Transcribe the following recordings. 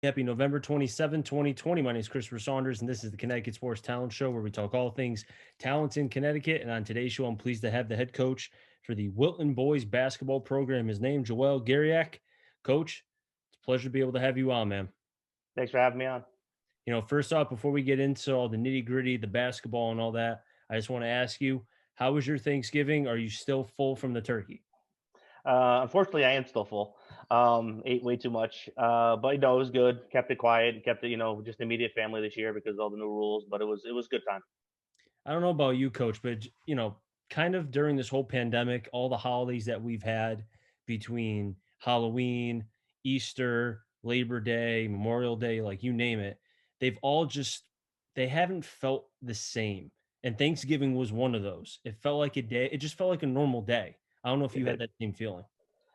Happy November 27, 2020. My name is Christopher Saunders, and this is the Connecticut Sports Talent Show where we talk all things talents in Connecticut. And on today's show, I'm pleased to have the head coach for the Wilton boys basketball program. His name, Joel Geriak. Coach, it's a pleasure to be able to have you on, man. Thanks for having me on. First off, before we get into all the nitty gritty, the basketball and all that, I just want to ask you, how was your Thanksgiving? Are you still full from the turkey? Unfortunately, I am still full. Ate way too much, but it was good. Kept it quiet. Kept it, just immediate family this year because of all the new rules. But it was good time. I don't know about you, coach, but kind of during this whole pandemic, all the holidays that we've had between Halloween, Easter, Labor Day, Memorial Day, like you name it, they've all just they haven't felt the same. And Thanksgiving was one of those. It felt like a day, it just felt like a normal day. I don't know if It you had did. that same feeling.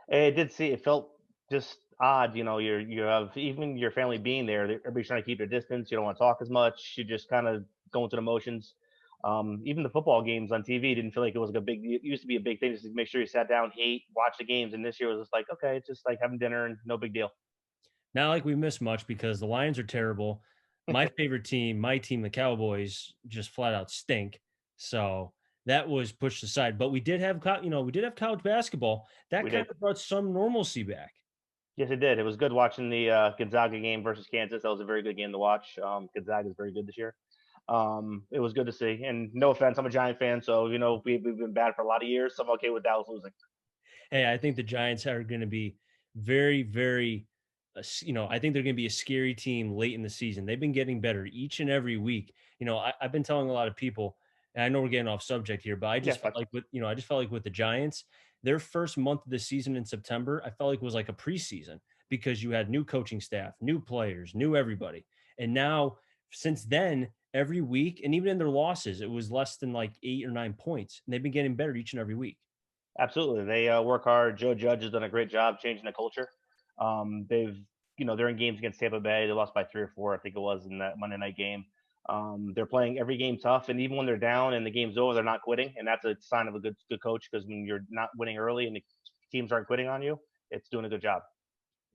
It did see. It felt just odd. You have even your family being there. Everybody's trying to keep their distance. You don't want to talk as much. You just kind of going through the motions. Even the football games on TV didn't feel like it was like a big. It used to be a big thing just to make sure you sat down, ate, watched the games. And this year was just like, okay, it's just like having dinner and no big deal. Not like we missed much because the Lions are terrible. My favorite team, my team, the Cowboys, just flat out stink. So that was pushed aside. But we did have, we did have college basketball. That We kind did. of brought some normalcy back. Yes, it did. It was good watching the Gonzaga game versus Kansas. That was a very good game to watch. Gonzaga is very good this year. It was good to see. And no offense, I'm a Giant fan, so we've been bad for a lot of years. So I'm okay with Dallas losing. Hey, I think the Giants are going to be very, very, I think they're going to be a scary team late in the season. They've been getting better each and every week. I've been telling a lot of people, and I know we're getting off subject here, but I Yeah, just felt but like I just felt like with the Giants, their first month of the season in September, I felt like was like a preseason because you had new coaching staff, new players, new everybody. And now, since then, every week, and even in their losses, it was less than like 8 or 9 points. And they've been getting better each and every week. absolutely. They work hard. Joe Judge has done a great job changing the culture. They've they're in games against Tampa Bay. They lost by 3 or 4, I think it was, in that Monday night game. They're playing every game tough, and even when they're down and the game's over, they're not quitting, and that's a sign of a good coach because when you're not winning early and the teams aren't quitting on you, it's doing a good job.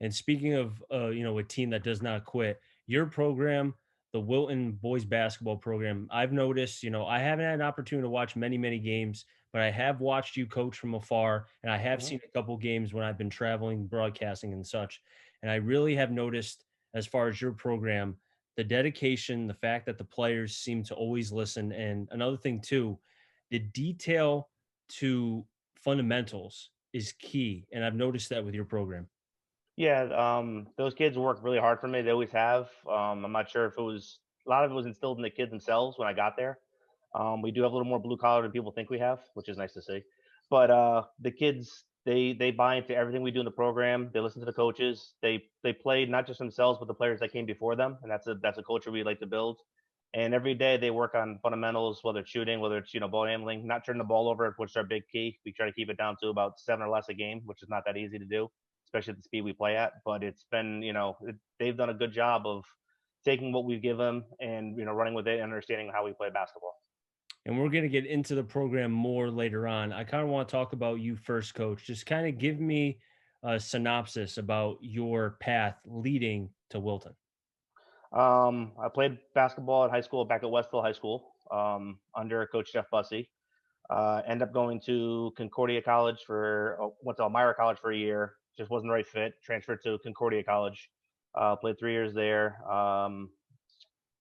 And speaking of, a team that does not quit, your program, the Wilton boys basketball program, I've noticed, I haven't had an opportunity to watch many, many games, but I have watched you coach from afar, and I have Mhm. seen a couple games when I've been traveling, broadcasting, and such. And I really have noticed, as far as your program, the dedication, the fact that the players seem to always listen. And another thing, too, the detail to fundamentals is key. And I've noticed that with your program. Yeah, those kids work really hard for me. They always have. I'm not sure if it was a lot of it was instilled in the kids themselves when I got there. We do have a little more blue collar than people think we have, which is nice to see. But the kids, they buy into everything we do in the program. They listen to the coaches. They play not just themselves, but the players that came before them, and that's a culture we like to build. And every day they work on fundamentals, whether it's shooting, whether it's ball handling, not turning the ball over, which is our big key. We try to keep it down to about 7 or less a game, which is not that easy to do, especially at the speed we play at. But it's been, they've done a good job of taking what we give them and running with it and understanding how we play basketball. And we're going to get into the program more later on. I kind of want to talk about you first, coach. Just kind of give me a synopsis about your path leading to Wilton. I played basketball in high school back at Westville High School under Coach Jeff Bussey. End up going to Concordia College went to Elmira College for a year. Just wasn't the right fit. Transferred to Concordia College. Played 3 years there.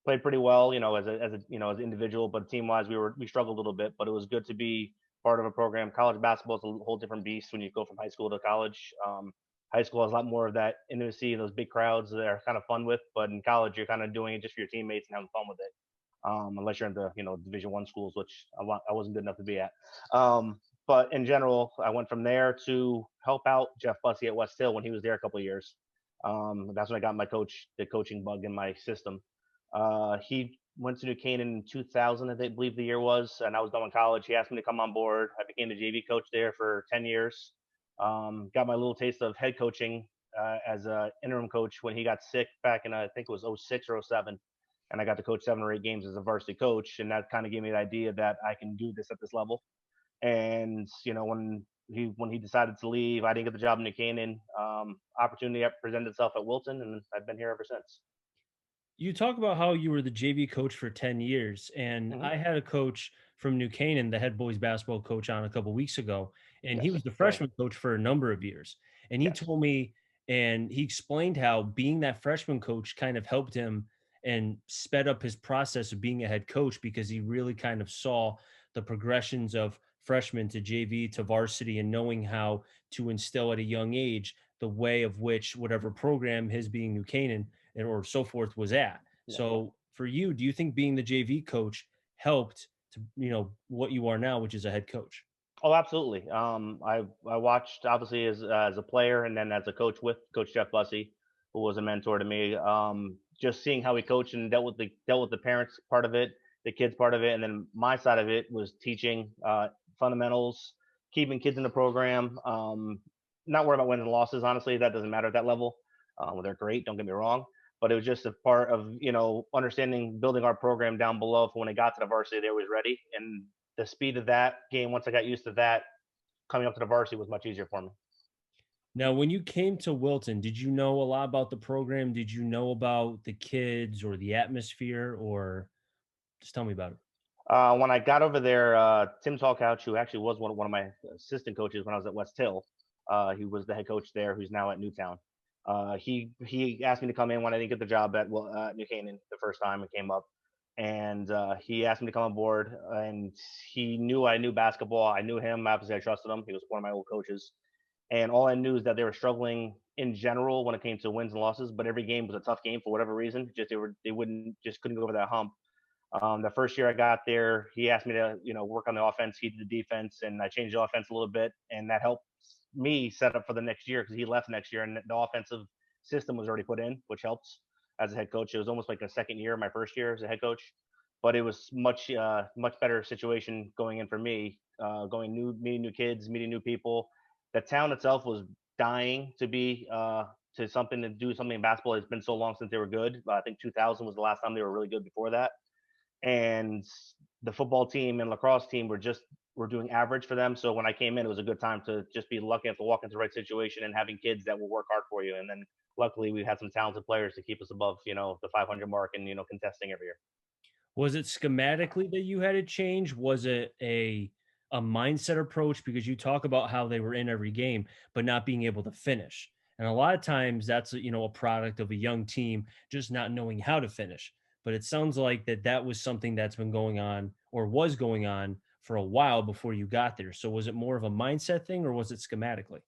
Played pretty well, as an individual, but team wise, we struggled a little bit. But it was good to be part of a program. College basketball is a whole different beast when you go from high school to college. High school has a lot more of that intimacy, those big crowds that are kind of fun with. But in college, you're kind of doing it just for your teammates and having fun with it. Unless you're in the Division 1 schools, which I wasn't good enough to be at. But in general, I went from there to help out Jeff Bussey at West Hill when he was there a couple of years. That's when I got the coaching bug in my system. He went to New Canaan in 2000, I believe the year was, and I was done in college. He asked me to come on board. I became the JV coach there for 10 years. Got my little taste of head coaching as an interim coach when he got sick back in, I think it was '06 or '07. And I got to coach 7 or 8 games as a varsity coach. And that kind of gave me the idea that I can do this at this level. And, when when he decided to leave, I didn't get the job in New Canaan. Opportunity presented itself at Wilton, and I've been here ever since. You talk about how you were the JV coach for 10 years, and Hmm. I had a coach from New Canaan, the head boys basketball coach, on a couple weeks ago, and he was Yes, the familiar. freshman coach for a number of years. And he Yes. told me, and he explained how being that freshman coach kind of helped him and sped up his process of being a head coach because he really kind of saw the progressions of freshman to JV to varsity and knowing how to instill at a young age the way of which whatever program, his being New Canaan or so forth, was at. Yeah. So for you, do you think being the JV coach helped to, what you are now, which is a head coach? Oh, absolutely. I watched obviously as a player and then as a coach with Coach Jeff Bussey, who was a mentor to me. Just seeing how he coached and dealt with the parents part of it, the kids part of it, and then my side of it was teaching fundamentals, keeping kids in the program. Not worried about wins and losses. Honestly, that doesn't matter at that level. They're great. Don't get me wrong, but it was just a part of understanding building our program down below for when it got to the varsity they was ready, and the speed of that game, once I got used to that, coming up to the varsity was much easier for me. Now, when you came to Wilton, did you know a lot about the program? Did you know about the kids or the atmosphere, or just tell me about it? When I got over there, Tim Talcouch, who actually was one of my assistant coaches when I was at West Hill, he was the head coach there, who's now at Newtown. He asked me to come in when I didn't get the job at New Canaan the first time it came up, and he asked me to come on board. And he knew I knew basketball. I knew him. Obviously, I trusted him. He was one of my old coaches. And all I knew is that they were struggling in general when it came to wins and losses. But every game was a tough game for whatever reason. Just they wouldn't just couldn't go over that hump. The first year I got there, he asked me to work on the offense. He did the defense, and I changed the offense a little bit, and that helped me set up for the next year because he left next year, and the offensive system was already put in, which helps as a head coach. It was almost like a second year, my first year as a head coach, but it was much better situation going in for me, meeting new kids, meeting new people. The town itself was dying to be to something to do something in basketball. It's been so long since they were good. I think 2000 was the last time they were really good before that, and the football team and lacrosse team were doing average for them. So when I came in, it was a good time to just be lucky enough to walk into the right situation and having kids that will work hard for you. And then luckily we had some talented players to keep us above the 500 mark and contesting every year. Was it schematically that you had to change? Was it a mindset approach? Because you talk about how they were in every game, but not being able to finish. And a lot of times that's a product of a young team just not knowing how to finish. But it sounds like that was something that's been going on or was going on for a while before you got there. So was it more of a mindset thing or was it schematically?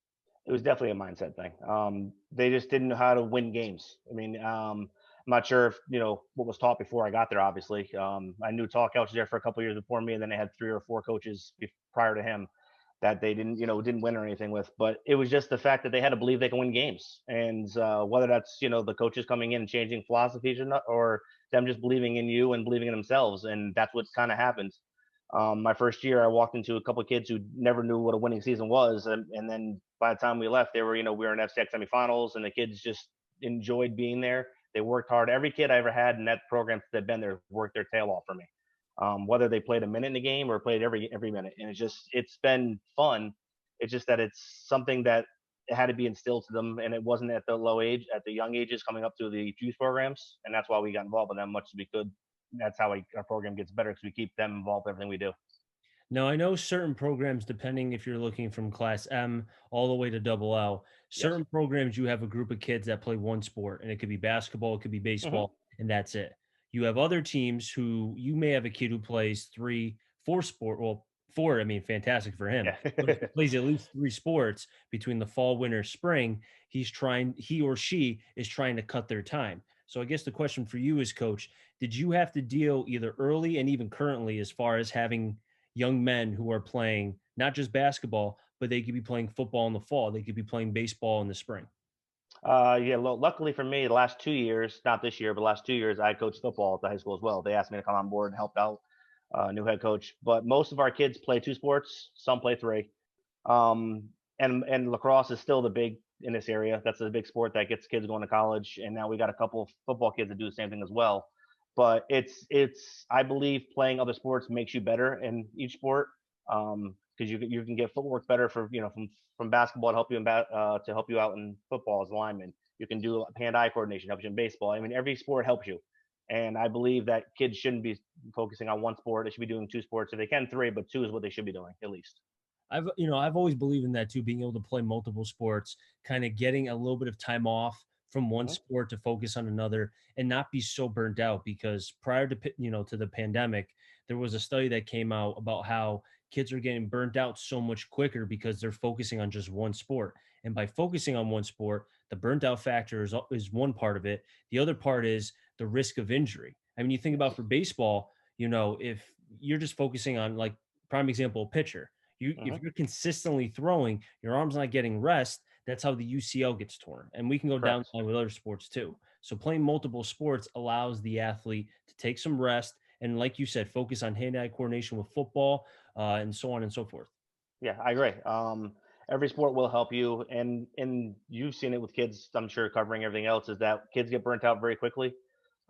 It was definitely a mindset thing. They just didn't know how to win games. I mean, I'm not sure if what was taught before I got there. Obviously, I knew Talk was there for a couple of years before me, and then they had three or four coaches prior to him that they didn't win or anything with. But it was just the fact that they had to believe they can win games, and whether that's the coaches coming in and changing philosophies or not, or them just believing in you and believing in themselves, and that's what kind of happened. My first year, I walked into a couple of kids who never knew what a winning season was, and then by the time we left, they were we were in FCX semifinals, and the kids just enjoyed being there. They worked hard. Every kid I ever had in that program that been there worked their tail off for me, whether they played a minute in the game or played every minute, and it's been fun. It's just that it's something that it had to be instilled to them, and it wasn't at the young ages coming up to the youth programs, and that's why we got involved with them much as we could. That's how our program gets better because we keep them involved in everything we do. Now, I know certain programs, depending if you're looking from class M all the way to double L, Yes. certain programs you have a group of kids that play one sport, and it could be basketball, it could be Hmm. baseball, and that's it. You have other teams who you may have a kid who plays three, four sport. Well, four, I mean, fantastic for him. Yeah. But if he plays at least three sports between the fall, winter, spring, he or she is trying to cut their time. So I guess the question for you is, coach, did you have to deal either early and even currently as far as having young men who are playing not just basketball, but they could be playing football in the fall. They could be playing baseball in the spring. Yeah. Luckily for me, the last 2 years, not this year, but the last 2 years, I coached football at the high school as well. They asked me to come on board and help out, new head coach. But most of our kids play two sports. Some play three. And lacrosse is still the big in this area. That's a big sport that gets kids going to college. And now we got a couple of football kids that do the same thing as well. But it's I believe playing other sports makes you better in each sport. Because you can get footwork better for from basketball to help you to help you out in football as a lineman. You can do hand-eye coordination, helps you in baseball. I mean, every sport helps you, and I believe that kids shouldn't be focusing on one sport. They should be doing two sports if they can, three, but two is what they should be doing at least. I've always believed in that too, being able to play multiple sports, kind of getting a little bit of time off from one Hmm. sport to focus on another and not be so burnt out because prior to to the pandemic, there was a study that came out about how kids are getting burnt out so much quicker because they're focusing on just one sport. And by focusing on one sport, the burnt out factor is one part of it. The other part is the risk of injury. I mean, you think about Yes. for baseball, if you're just focusing on like prime example, pitcher, if Hmm. you're consistently throwing, your arm's not getting rest. That's how the UCL gets torn. And we can go down Correct. the line with other sports too. So playing multiple sports allows the athlete to take some rest and, like you said, focus on hand-eye coordination with football, and so on and so forth. Yeah, I agree. Every sport will help you, and you've seen it with kids. I'm sure covering everything else is that kids get burnt out very quickly.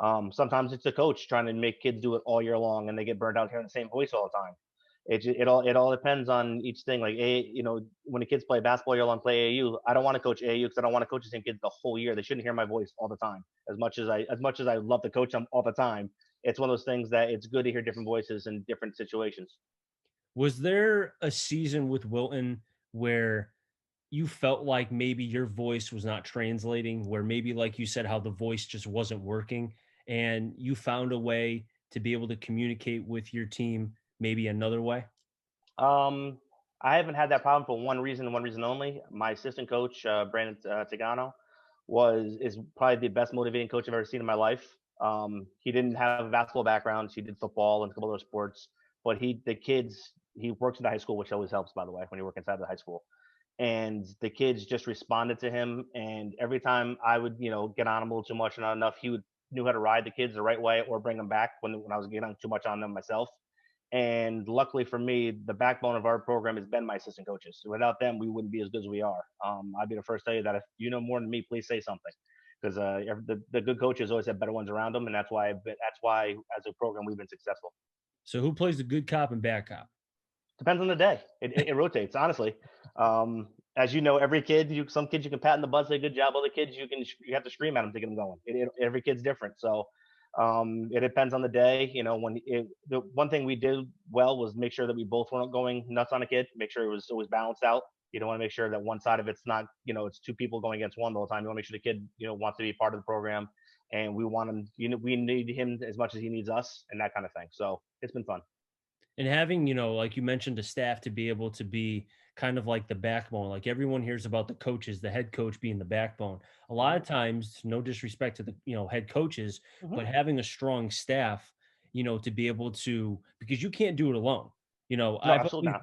Sometimes it's a coach trying to make kids do it all year long, and they get burnt out hearing the same voice all the time. It all depends on each thing. Like when the kids play basketball year long, play AAU. I don't want to coach AAU because I don't want to coach the same kids the whole year. They shouldn't hear my voice all the time. As much as I love to coach them all the time, it's one of those things that it's good to hear different voices in different situations. Was there a season with Wilton where you felt like maybe your voice was not translating, where maybe, like you said, how the voice just wasn't working, and you found a way to be able to communicate with your team maybe another way? Um, I haven't had that problem for one reason and one reason only. My assistant coach, Brandon Tigano, is probably the best motivating coach I've ever seen in my life. He didn't have a basketball background; he did football and a couple other sports. But he works in the high school, which always helps, by the way, when you work inside the high school. And the kids just responded to him. And every time I would, get on him a little too much or not enough, he would knew how to ride the kids the right way or bring them back when I was getting too much on them myself. And luckily for me, the backbone of our program has been my assistant coaches. Without them, we wouldn't be as good as we are. I'd be the first to tell you that if you know more than me, please say something, because the good coaches always have better ones around them, and that's why as a program we've been successful. So who plays the good cop and bad cop? Depends on the day. It rotates, honestly. As you know, every kid, some kids you can pat in the butt, say good job. Other kids you have to scream at them to get them going. Every kid's different, so it depends on the day. The one thing we did well was make sure that we both weren't going nuts on a kid. Make sure it was always balanced out. You don't want to make sure that one side of it's not, it's two people going against one the whole time. You want to make sure the kid, wants to be part of the program, and we want him. We need him as much as he needs us, and that kind of thing. So it's been fun. And having, like you mentioned, the staff to be able to be kind of like the backbone. Like everyone hears about the coaches, the head coach being the backbone. A lot Hmm. of times, no disrespect to the, head coaches, Hmm. but having a strong staff, to be able to, because you can't do it alone. No, absolutely not.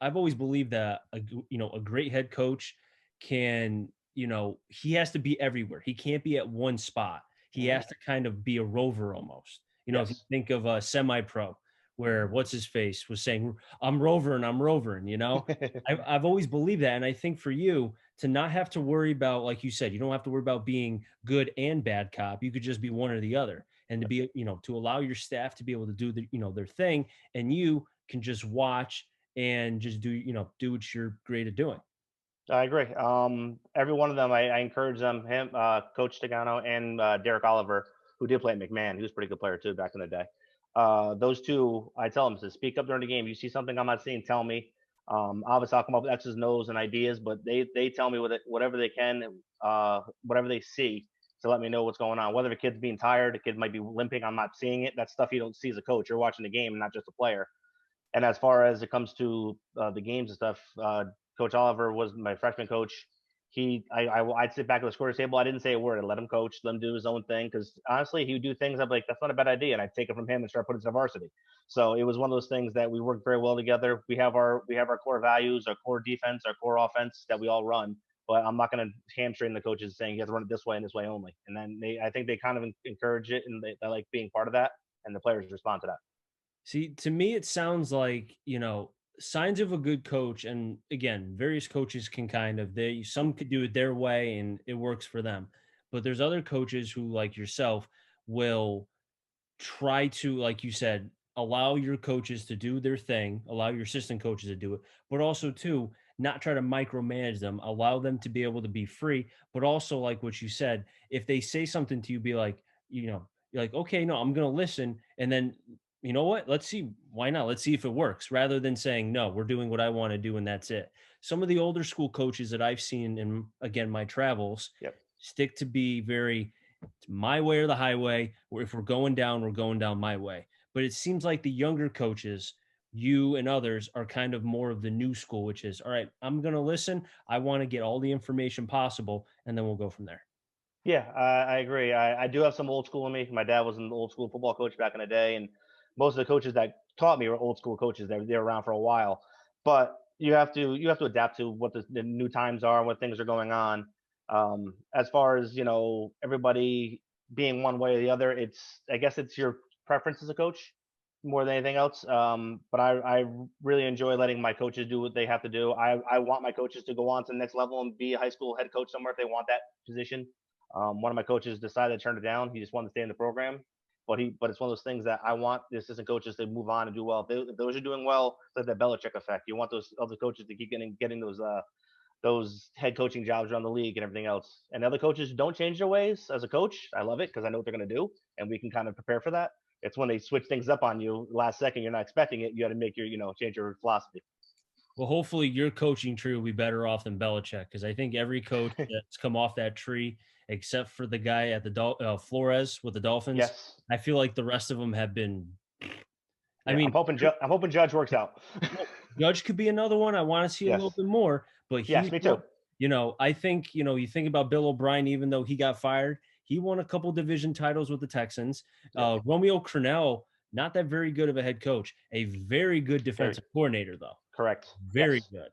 I've always believed that a great head coach can, he has to be everywhere. He can't be at one spot. He Hmm. has to kind of be a rover almost. If you Yes. think of a semi-pro, where what's his face was saying, I'm rovering, I'm rovering, I've always believed that. And I think for you to not have to worry about, like you said, you don't have to worry about being good and bad cop. You could just be one or the other. And to Yep. be, to allow your staff to be able to do their thing, and you can just watch and just do what you're great at doing. I agree. Every one of them, I encourage them. Him, Coach Stigano, and Derek Oliver, who did play at McMahon. He was a pretty good player too back in the day. Those two, I tell them to speak up during the game. You see something I'm not seeing, tell me. Obviously, I'll come up with X's, O's, and ideas, but they tell me whatever they can, whatever they see, to let me know what's going on. Whether the kid's being tired, the kid might be limping. I'm not seeing it. That's stuff you don't see as a coach. You're watching the game, and not just a player. And as far as it comes to the games and stuff, Coach Oliver was my freshman coach. I'd sit back at the scorer's table. I didn't say a word. I let him coach, let him do his own thing. Because honestly, he would do things. I'd be like, "That's not a bad idea," and I'd take it from him and start putting it to varsity. So it was one of those things that we worked very well together. We have our core values, our core defense, our core offense that we all run. But I'm not going to hamstring the coaches saying you have to run it this way and this way only. And then I think they kind of encourage it, and they like being part of that, and the players respond to that. See, to me, it sounds like, signs of a good coach. And again, various coaches can kind of, some could do it their way and it works for them. But there's other coaches who, like yourself, will try to, like you said, allow your coaches to do their thing, allow your assistant coaches to do it, but also too, not try to micromanage them, allow them to be able to be free, but also like what you said, if they say something to you, be like, you're like, okay, no, I'm going to listen. And then, you know what? Let's see. Why not? Let's see if it works rather than saying, no, we're doing what I want to do. And that's it. Some of the older school coaches that I've seen in, again, my travels Yep. stick to be very, it's my way or the highway. Or if we're going down, we're going down my way. But it seems like the younger coaches, you and others, are kind of more of the new school, which is, all right, I'm going to listen. I want to get all the information possible, and then we'll go from there. Yeah, I agree. I do have some old school in me. My dad was an old school football coach back in the day, and most of the coaches that taught me were old school coaches. They're around for a while, but you have to adapt to what the new times are, what things are going on. As far as everybody being one way or the other, I guess it's your preference as a coach more than anything else. But I really enjoy letting my coaches do what they have to do. I want my coaches to go on to the next level and be a high school head coach somewhere if they want that position. One of my coaches decided to turn it down. He just wanted to stay in the program, but it's one of those things that I want the assistant coaches to move on and do well. If those are doing well, it's like that Belichick effect. You want those other coaches to keep getting those head coaching jobs around the league and everything else. And the other coaches don't change their ways as a coach. I love it because I know what they're going to do, and we can kind of prepare for that. It's when they switch things up on you last second, you're not expecting it. You got to make change your philosophy. Well, hopefully your coaching tree will be better off than Belichick because I think every coach that's come off that tree, except for the guy at the Flores with the Dolphins, Yes. I feel like the rest of them have been. I Yeah. mean, I'm hoping Judge works out. well, Judge could be another one. I want to see a little Yes. bit more, but Yes. Me too. I think, you think about Bill O'Brien, even though he got fired, he won a couple division titles with the Texans. Yep. Romeo Crennel, not that very good of a head coach, a very good Very defensive coordinator, though. correct. Very Yes. good.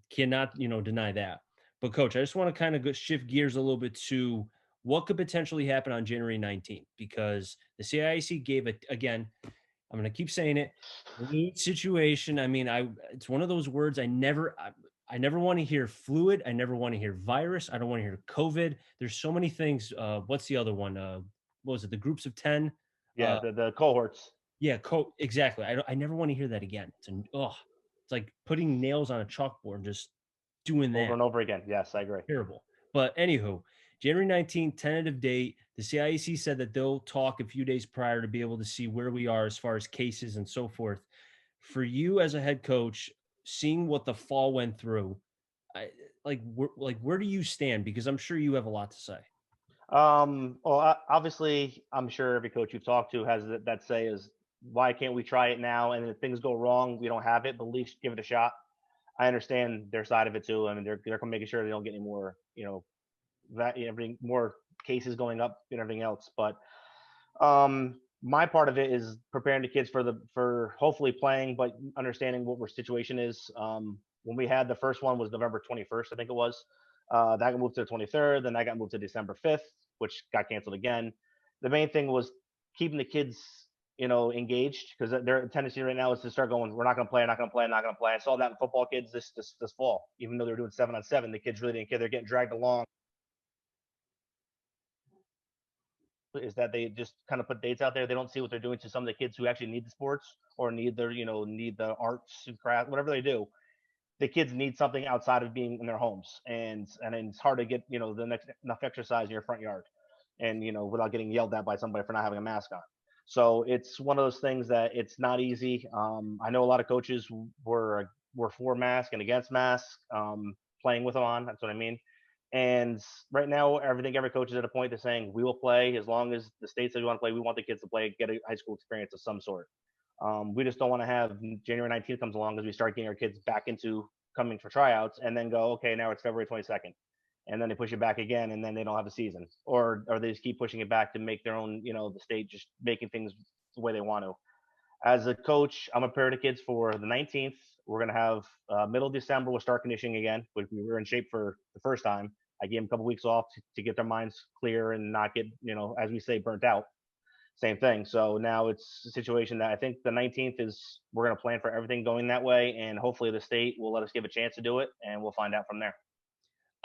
Cannot, deny that. But coach, I just want to kind of shift gears a little bit to what could potentially happen on January 19th because the CIAC gave it again. I'm going to keep saying it. Fluid situation. I mean, it's one of those words I never want to hear fluid. I never want to hear virus. I don't want to hear COVID. There's so many things. What's the other one? What was it? The groups of 10. Yeah. Uh, The cohorts yeah, exactly. I never want to hear that again. It's like putting nails on a chalkboard and just doing over that. and over again. Yes, I agree. Terrible. But anywho, January 19th, tentative date. The CIAC said that they'll talk a few days prior to be able to see where we are as far as cases and so forth. For you as a head coach, seeing what the fall went through, I, where do you stand? Because I'm sure you have a lot to say. Well, obviously, I'm sure every coach you've talked to has that say is why can't we try it now? And if things go wrong, we don't have it, but at least give it a shot. I understand their side of it too. I mean, they're making sure they don't get any more, that everything more cases going up and everything else. But my part of it is preparing the kids for hopefully playing, but understanding what our situation is. When we had the first one was November 21st, I think it was. That got moved to the 23rd, then that got moved to December 5th, which got canceled again. The main thing was keeping the kids, engaged because their tendency right now is to start going, we're not going to play, not going to play, not going to play. I saw that in football kids this fall, even though they're doing 7-on-7, the kids really didn't care. They're getting dragged along. Is that they just kind of put dates out there. They don't see what they're doing to some of the kids who actually need the sports or need the arts and craft, whatever they do. The kids need something outside of being in their homes, and it's hard to get the next enough exercise in your front yard, and without getting yelled at by somebody for not having a mask on. So it's one of those things that it's not easy. I know a lot of coaches were for mask and against mask, playing with them on. That's what I mean. And right now, every coach is at a point to saying we will play as long as the state says we want to play. We want the kids to play, get a high school experience of some sort. We just don't want to have January 19th comes along as we start getting our kids back into coming for tryouts and then go, okay, now it's February 22nd. And then they push it back again and then they don't have a season. Or they just keep pushing it back to make their own, the state just making things the way they want to. As a coach, I'm preparing the kids for the 19th. We're going to have middle of December, we'll start conditioning again. We were in shape for the first time. I gave them a couple weeks off to get their minds clear and not get, as we say, burnt out. Same thing. So now it's a situation that I think the 19th is we're going to plan for everything going that way. And hopefully the state will let us give a chance to do it. And we'll find out from there.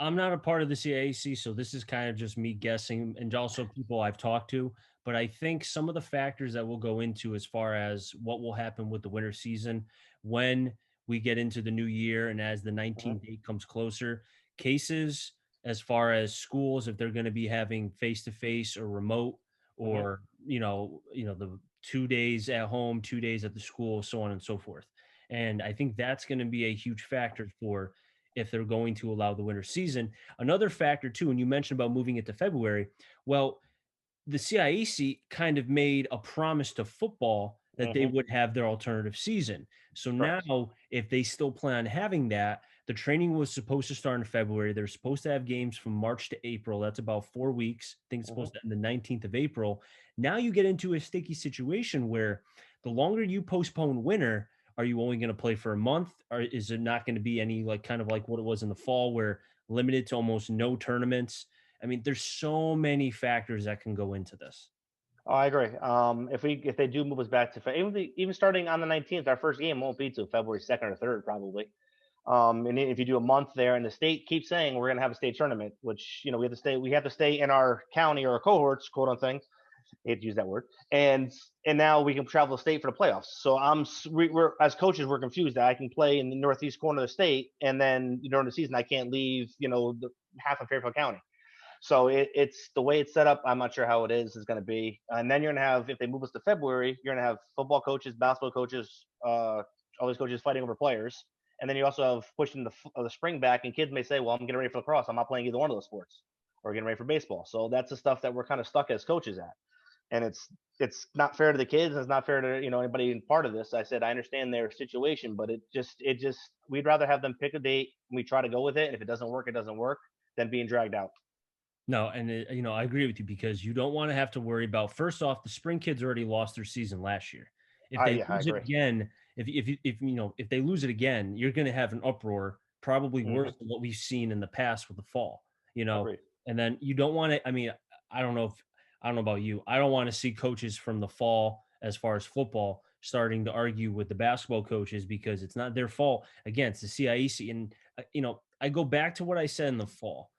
I'm not a part of the CAC, so this is kind of just me guessing and also people I've talked to. But I think some of the factors that we'll go into as far as what will happen with the winter season when we get into the new year and as the Hmm. 19th date comes closer, cases as far as schools, if they're going to be having face to face or remote, Hmm. or the 2 days at home, 2 days at the school, so on and so forth. And I think that's going to be a huge factor for if they're going to allow the winter season. Another factor too, and you mentioned about moving it to February. Well, the CIAC kind of made a promise to football that they Hmm. would have their alternative season. So Correct. now, if they still plan on having that, the training was supposed to start in February. They're supposed to have games from March to April. That's about 4 weeks. I think it's Hmm. supposed to end the 19th of April. Now you get into a sticky situation where the longer you postpone winter, are you only going to play for a month? Or is it not going to be any like kind of like what it was in the fall where limited to almost no tournaments? I mean, there's so many factors that can go into this. Oh, I agree. If they do move us back to even starting on the 19th, our first game won't be till February 2nd or 3rd probably. And if you do a month there, and the state keeps saying we're going to have a state tournament, which we have to stay in our county or our cohorts, quote unquote. I hate to use that word. And now we can travel the state for the playoffs. So we're as coaches we're confused that I can play in the northeast corner of the state, and then during the season I can't leave half of Fairfield County. So it's the way it's set up. I'm not sure how it is going to be. And then you're going to have, if they move us to February, you're going to have football coaches, basketball coaches, all these coaches fighting over players. And then you also have pushing the spring back, and kids may say, "Well, I'm getting ready for lacrosse. I'm not playing either one of those sports, or getting ready for baseball." So that's the stuff that we're kind of stuck as coaches at, and it's not fair to the kids. And it's not fair to anybody in part of this. I said I understand their situation, but it just we'd rather have them pick a date and we try to go with it. And if it doesn't work, it doesn't work, than being dragged out. No, and I agree with you because you don't want to have to worry about first off, the spring kids already lost their season last year. If they Yeah, I lose it agree. again, if they lose it again, you're going to have an uproar probably worse Hmm. than what we've seen in the past with the fall, you know. Agreed. And then you don't want to. I mean, I don't know if I don't know about you. I don't want to see coaches from the fall as far as football starting to argue with the basketball coaches because it's not their fault. Again, it's the CIEC, and I go back to what I said in the fall.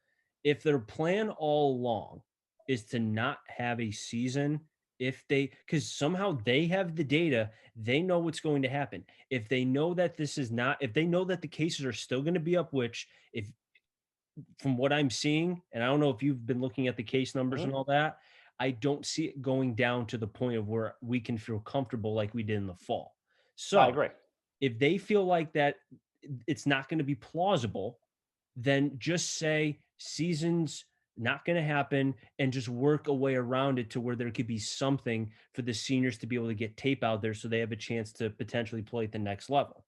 If their plan all along is to not have a season, if they because somehow they have the data, they know what's going to happen. If they know that this is not, if they know that the cases are still going to be up, which if from what I'm seeing, and I don't know if you've been looking at the case numbers Hmm. and all that, I don't see it going down to the point of where we can feel comfortable like we did in the fall. I So agree. if they feel like that it's not going to be plausible, then just say season's not going to happen and just work a way around it to where there could be something for the seniors to be able to get tape out there so they have a chance to potentially play at the next level.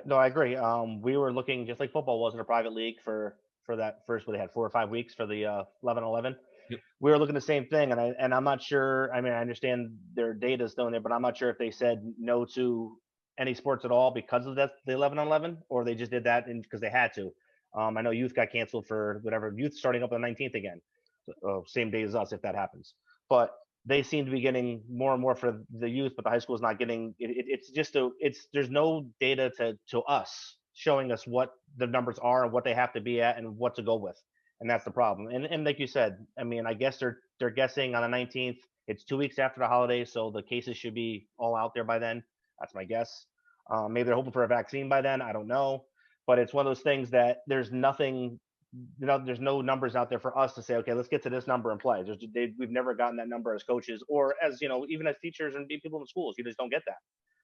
No, I agree. We were looking just like football was in a private league for that first. What they had 4 or 5 weeks for the 11-11. Yep. We were looking the same thing, and I'm not sure. I mean, I understand their data's still in there, but I'm not sure if they said no to any sports at all because of that the 11-11, or they just did that because they had to. I know youth got canceled for whatever youth starting up on the 19th again, same day as us if that happens. But they seem to be getting more and more for the youth, but the high school is not getting it's just there's no data to us showing us what the numbers are and what they have to be at and what to go with, and that's the problem. And like you said, I mean, I guess they're guessing on the 19th. It's 2 weeks after the holidays, so the cases should be all out there by then. That's my guess. Maybe they're hoping for a vaccine by then. I don't know, but it's one of those things that there's nothing. There's no numbers out there for us to say, okay, let's get to this number and play. We've never gotten that number as coaches, or as even as teachers and people in schools. You just don't get that.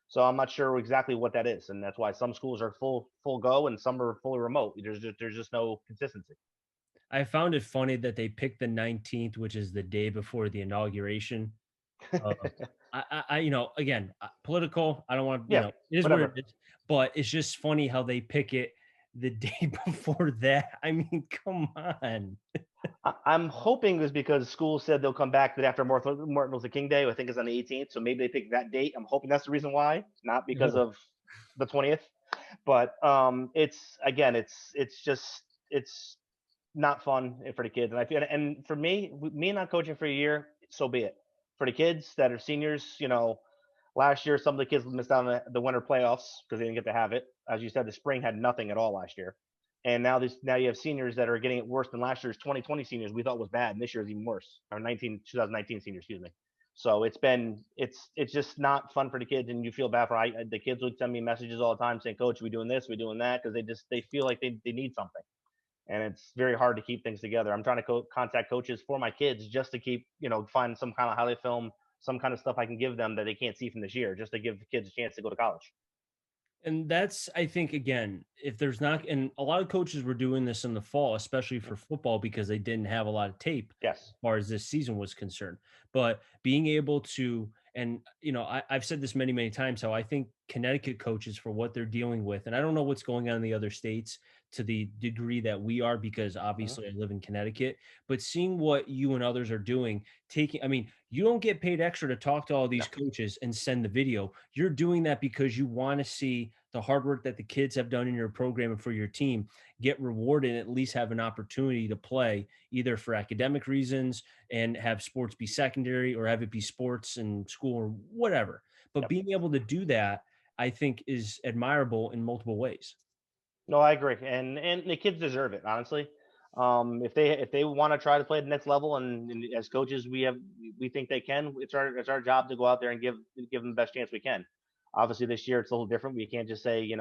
So I'm not sure exactly what that is, and that's why some schools are full go and some are fully remote. There's just no consistency. I found it funny that they picked the 19th, which is the day before the inauguration. Uh, again, political. I don't want, Yeah, it is what it whatever. is, but it's just funny how they pick it the day before that. I mean, come on. I'm hoping is because schools said they'll come back after Martin Luther King Day. I think is on the 18th, so maybe they picked that date. I'm hoping that's the reason why, not because Oh, of the 20th. But it's again, it's not fun for the kids, and I feel and for me not coaching for a year, so be it. For the kids that are seniors, last year some of the kids missed out on the winter playoffs because they didn't get to have it. As you said, the spring had nothing at all last year. And now you have seniors that are getting it worse than last year's 2020 seniors we thought was bad, and this year's even worse. Or 2019 seniors, excuse me. So it's just not fun for the kids, and you feel bad for the kids would send me messages all the time saying, "Coach, we doing this, we doing that," because they feel like they need something, and it's very hard to keep things together. I'm trying to contact coaches for my kids just to keep find some kind of highlight film, some kind of stuff I can give them that they can't see from this year, just to give the kids a chance to go to college. And that's, I think, again, if there's not, and a lot of coaches were doing this in the fall, especially for football, because they didn't have a lot of tape Yes. as far as this season was concerned. But being able to, and I've said this many, many times, how I think Connecticut coaches, for what they're dealing with, and I don't know what's going on in the other states to the degree that we are, because Hmm. obviously I live in Connecticut, but seeing what you and others are doing, I mean, you don't get paid extra to talk to all No. these coaches and send the video. You're doing that because you want to see the hard work that the kids have done in your program and for your team get rewarded, and at least have an opportunity to play, either for academic reasons and have sports be secondary, or have it be sports and school or whatever. But Yep. being able to do that, I think, is admirable in multiple ways. No, I agree, and the kids deserve it, honestly. If they want to try to play at the next level, and as coaches, we think they can. It's our job to go out there and give them the best chance we can. Obviously, this year it's a little different. We can't just say,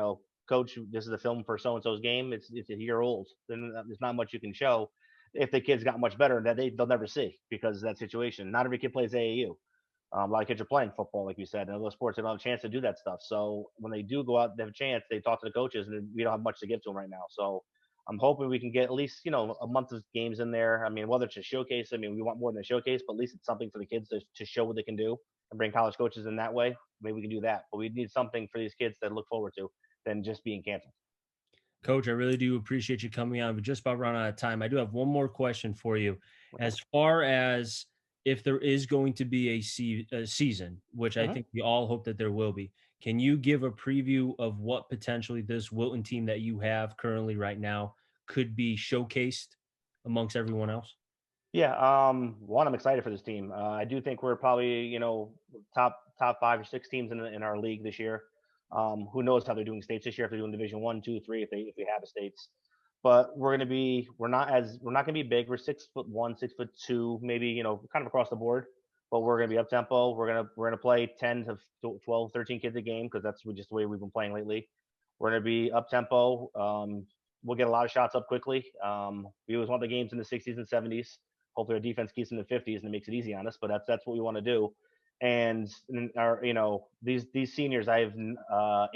coach, this is a film for so and so's game. It's a year old. Then there's not much you can show. If the kids got much better, that they'll never see because of that situation. Not every kid plays AAU. A lot of kids are playing football, like you said, and other sports, they don't have a chance to do that stuff. So when they do go out, they have a chance. They talk to the coaches, and we don't have much to give to them right now. So I'm hoping we can get at least a month of games in there. I mean, whether it's a showcase, I mean, we want more than a showcase, but at least it's something for the kids to show what they can do and bring college coaches in that way. Maybe we can do that, but we need something for these kids to look forward to than just being canceled. Coach, I really do appreciate you coming on. We're just about run out of time. I do have one more question for you. Okay. As far as if there is going to be a season, which I Hmm. think we all hope that there will be, can you give a preview of what potentially this Wilton team that you have currently right now could be showcased amongst everyone else? Yeah. One, I'm excited for this team. I do think we're probably top 5 or 6 teams in our league this year. Who knows how they're doing states this year? If they're doing Division 1, 2, 3, if we have a states, but we're not gonna be big. We're 6'1", 6'2", maybe kind of across the board. But we're gonna be up tempo. We're gonna play 10 to 12, 13 kids a game because that's just the way we've been playing lately. We're gonna be up tempo. We'll get a lot of shots up quickly. We always want the games in the 60s and 70s. Hopefully our defense keeps in the 50s and it makes it easy on us. But that's what we want to do. And our these seniors, I have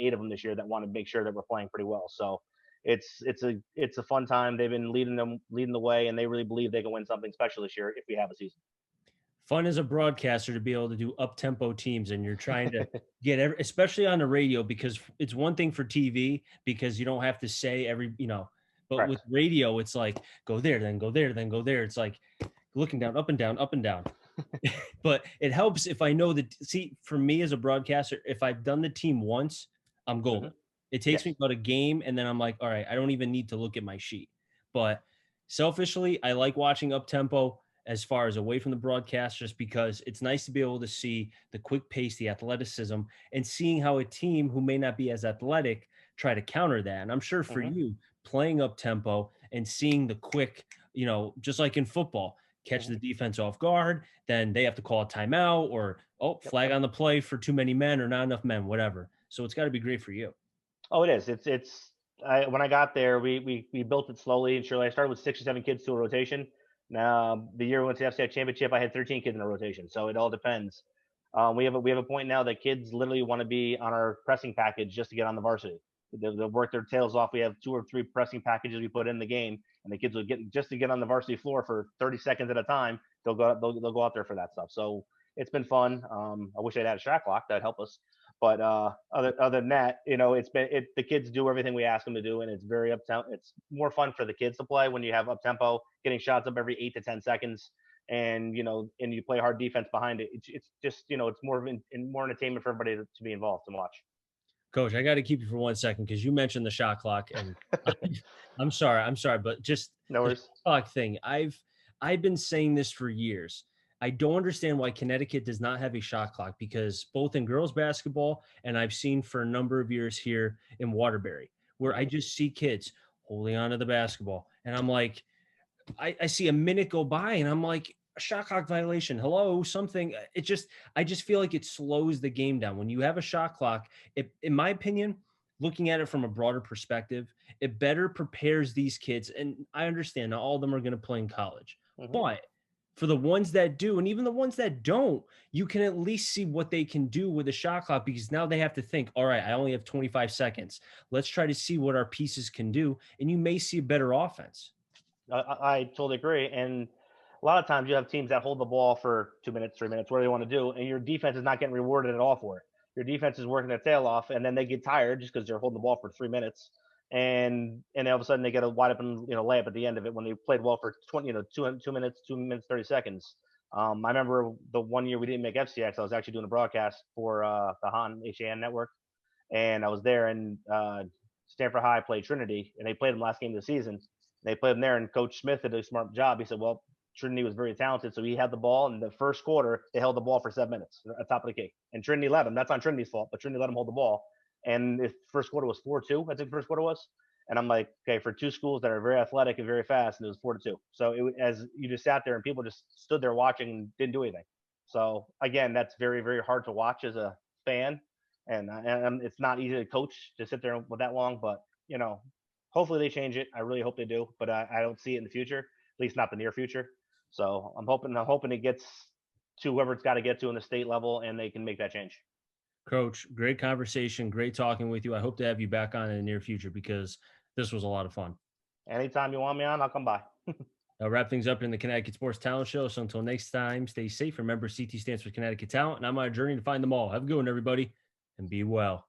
8 of them this year that want to make sure that we're playing pretty well. So it's a fun time. They've been leading the way, and they really believe they can win something special this year if we have a season. Fun as a broadcaster to be able to do up tempo teams, and you're trying to get especially on the radio, because it's one thing for TV because you don't have to say but with Correct. radio, it's like go there, then go there, then go there. It's like looking down, up and down, up and down. But it helps if I know that. See, for me as a broadcaster, if I've done the team once, I'm Hmm. golden. It takes me Yes. about a game, and then I'm like, all right, I don't even need to look at my sheet. But selfishly, I like watching up tempo as far as away from the broadcast, just because it's nice to be able to see the quick pace, the athleticism, and seeing how a team who may not be as athletic try to counter that. And I'm sure for Hmm. you, playing up tempo and seeing the quick, just like in football, catch Hmm. the defense off guard, then they have to call a timeout, or Yep. flag on the play for too many men or not enough men, whatever. So it's got to be great for you. Oh, it is. When I got there, we built it slowly and surely. I started with 6 or 7 kids to a rotation. Now the year we went to the FCI championship, I had 13 kids in a rotation. So it all depends. We have a point now that kids literally want to be on our pressing package just to get on the varsity. They'll work their tails off. We have 2 or 3 pressing packages we put in the game, and the kids will get just to get on the varsity floor for 30 seconds at a time. They'll go out there for that stuff. So it's been fun. I wish I'd had a shot clock that'd help us. But other than that, the kids do everything we ask them to do, and it's very up tempo. It's more fun for the kids to play when you have up tempo, getting shots up every 8 to 10 seconds, and you play hard defense behind it. It's just it's more entertainment for everybody to be involved and watch. Coach, I got to keep you for 1 second because you mentioned the shot clock, and I'm sorry, but just No the worries. shot clock thing. I've been saying this for years. I don't understand why Connecticut does not have a shot clock, because both in girls basketball, and I've seen for a number of years here in Waterbury, where I Hmm. just see kids holding on to the basketball. And I'm like, I see a minute go by and I'm like, a shot clock violation. Hello, something. I just feel like it slows the game down. When you have a shot clock, in my opinion, looking at it from a broader perspective, it better prepares these kids. And I understand not all of them are going to play in college, Hmm. but for the ones that do, and even the ones that don't, you can at least see what they can do with a shot clock because now they have to think, all right, I only have 25 seconds. Let's try to see what our pieces can do. And you may see a better offense. I totally agree. And a lot of times you have teams that hold the ball for 2 minutes, 3 minutes, whatever they want to do, and your defense is not getting rewarded at all for it. Your defense is working their tail off, and then they get tired just because they're holding the ball for 3 minutes, and all of a sudden they get a wide open layup at the end of it when they played well for 20 2 minutes, 2 minutes 30 seconds. I remember the one year we didn't make FCX. I was actually doing a broadcast for the HAN network, and I was there, and Stanford High played Trinity, and they played them last game of the season. They played them there, and Coach Smith did a smart job. He said, "Well, Trinity was very talented, so he had the ball in the first quarter. They held the ball for 7 minutes at top of the key, and Trinity led them. That's on Trinity's fault, but Trinity let them hold the ball. And the first quarter was 4-2. I think the first quarter was. And I'm like, okay, for two schools that are very athletic and very fast, and it was 4-2. So as you just sat there and people just stood there watching and didn't do anything. So again, that's very very hard to watch as a fan, and it's not easy to coach to sit there with that long. But hopefully they change it. I really hope they do, but I don't see it in the future, at least not the near future. So I'm hoping it gets to whoever it's got to get to in the state level, and they can make that change. Coach, great conversation. Great talking with you. I hope to have you back on in the near future because this was a lot of fun. Anytime you want me on, I'll come by. I'll wrap things up in the Connecticut Sports Talent Show. So until next time, stay safe. Remember, CT stands for Connecticut Talent, and I'm on a journey to find them all. Have a good one, everybody, and be well.